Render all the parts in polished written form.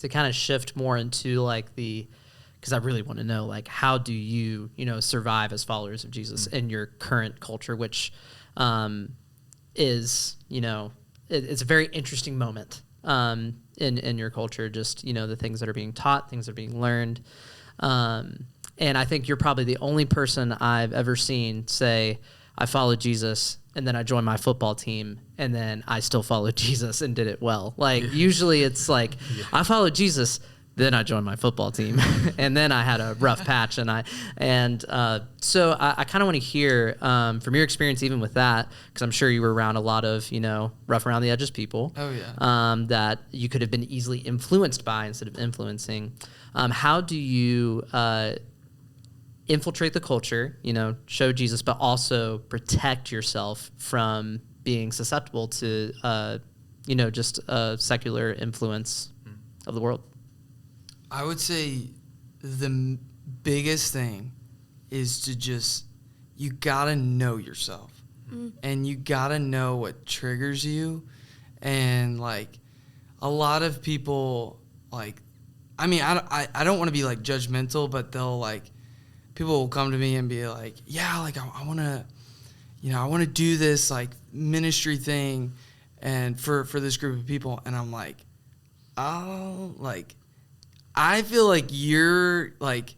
kind of shift more into like because I really want to know, like, how do you, survive as followers of Jesus in your current culture, which is, it's a very interesting moment in your culture, just, the things that are being taught, things that are being learned. And I think you're probably the only person I've ever seen say, I followed Jesus and then I joined my football team and then I still followed Jesus and did it well. Like, usually it's like, I followed Jesus, then I joined my football team and then I had a rough patch. So I kind of want to hear from your experience, even with that, because I'm sure you were around a lot of, rough around the edges people. Oh, yeah. That you could have been easily influenced by instead of influencing. How do you infiltrate the culture, show Jesus, but also protect yourself from being susceptible to, just a secular influence of the world? I would say the biggest thing is to you gotta know yourself, and you gotta know what triggers you. And like, a lot of people, like, I mean, I don't want to be like judgmental, but people will come to me and be like, yeah, like I want to do this like ministry thing and for this group of people. And I'm like, oh, like, I feel like you're like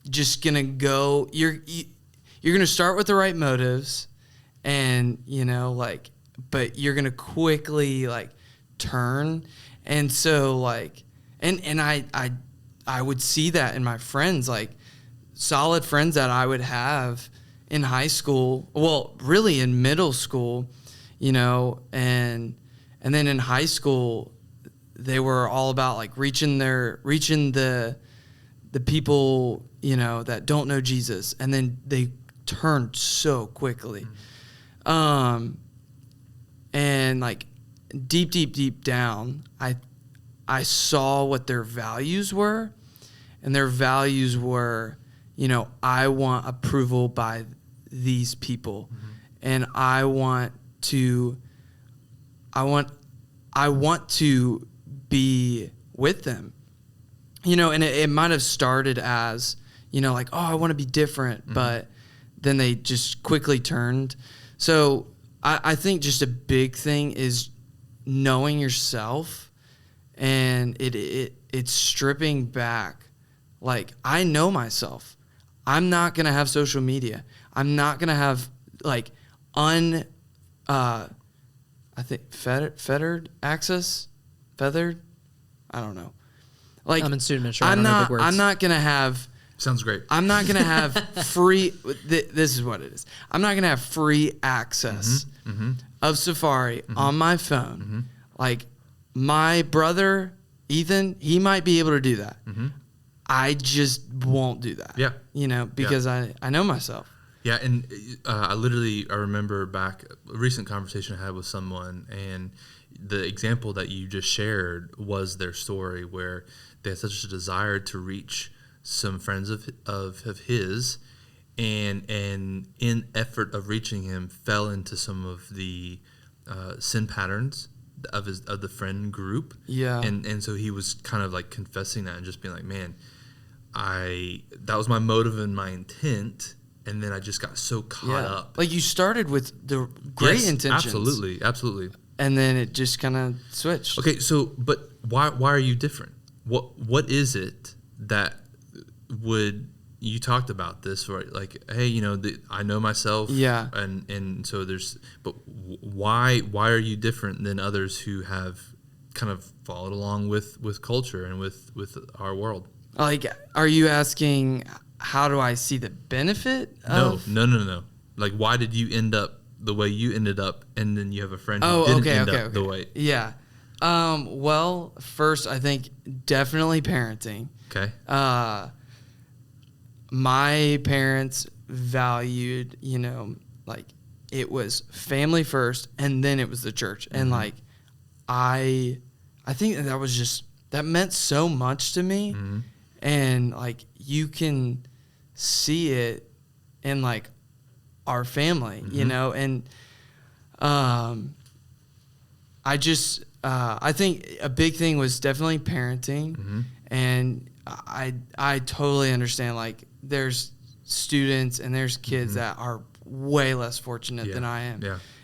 just gonna go, you're gonna start with the right motives, and but you're gonna quickly like turn. And so like, and I would see that in my friends, like solid friends that I would have in high school, well, really in middle school, and then in high school, they were all about like reaching the people, that don't know Jesus. And then they turned so quickly. And like deep down, I saw what their values were, and their values were, I want approval by these people, and I want to be with them, and it might have started as, like, oh, I want to be different, but then they just quickly turned. So I think just a big thing is knowing yourself, and it's stripping back. Like, I know myself. I'm not going to have social media. I'm not going to have like I think fettered access. Feathered? I don't know. Like, I'm in student administration. I'm not going to have... Sounds great. I'm not going to have free... This is what it is. I'm not going to have free access of Safari on my phone. Like, my brother, Ethan, he might be able to do that. I just won't do that. Yeah. Because I know myself. Yeah, and I remember back a recent conversation I had with someone, and the example that you just shared was their story, where they had such a desire to reach some friends of his, and in effort of reaching him, fell into some of the sin patterns of the friend group. Yeah. And so he was kind of like confessing that and just being like, man, that was my motive and my intent. And then I just got so caught up. Like, you started with the great intentions. Absolutely. And then it just kind of switched. Okay, so, but why are you different? What is it that you talked about this, right? Like, hey, I know myself. Yeah. And so but why are you different than others who have kind of followed along with culture and with our world? Like, are you asking, how do I see the benefit of... No. Like, why did you end up the way you ended up, and then you have a friend who didn't end up the way... Yeah. Well, first, I think definitely parenting. Okay. My parents valued, like, it was family first, and then it was the church. And, like, I think that meant so much to me. And, like, you can see it in, like, our family, and I think a big thing was definitely parenting, and I totally understand. Like, there's students and there's kids that are way less fortunate than I am,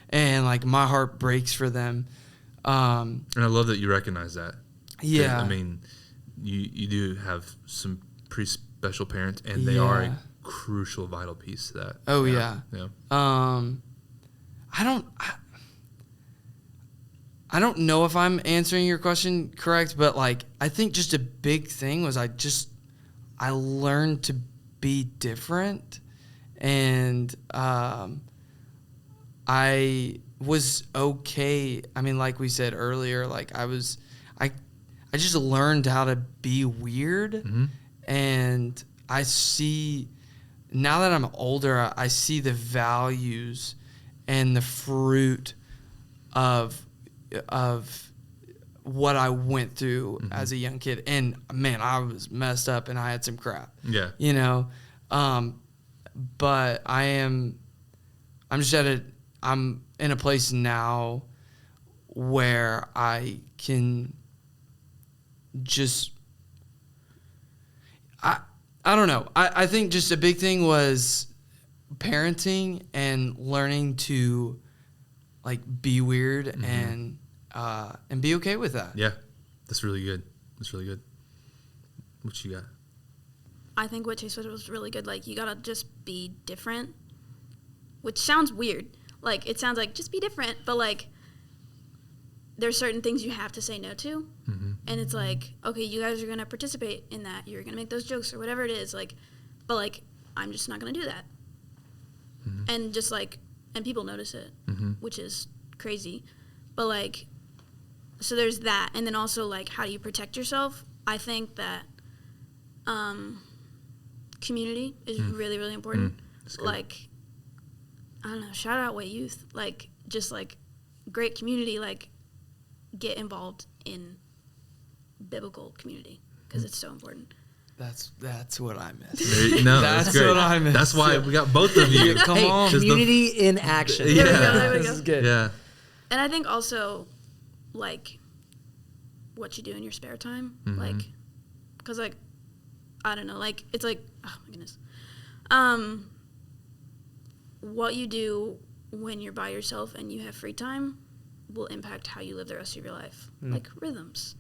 and like my heart breaks for them. And I love that you recognize that. Yeah, I mean, you do have some pretty special parents, and they are a crucial, vital piece to that. Oh yeah. I don't know if I'm answering your question correct, but like I think just a big thing was I learned to be different, and I was okay. I mean, like we said earlier, like I just learned how to be weird, and I see now that I'm older, I see the values and the fruit of what I went through as a young kid. And man, I was messed up and I had some crap. Yeah. You know? But I'm in a place now where I can just, I don't know. I think just a big thing was parenting and learning to like be weird and be okay with that. Yeah, that's really good. What you got? I think what Chase said was really good. Like, you gotta just be different, which sounds weird. Like, it sounds like just be different, but like there's certain things you have to say no to, and it's like, okay, you guys are gonna participate in that. You're gonna make those jokes or whatever it is. Like, but like I'm just not gonna do that, and just like, and people notice it, which is crazy. But like, so there's that, and then also like, how do you protect yourself? I think that community is really, really important. Like, I don't know, shout out Way Youth, like just like great community. Like, get involved in biblical community because it's so important. That's what I miss. That's great. What I miss. That's why we got both of you. Come on, community in action. Yeah, There we go. This is good. Yeah. And I think also, like, what you do in your spare time, like, because like, I don't know, like, it's like, oh my goodness, what you do when you're by yourself and you have free time will impact how you live the rest of your life. Like rhythms,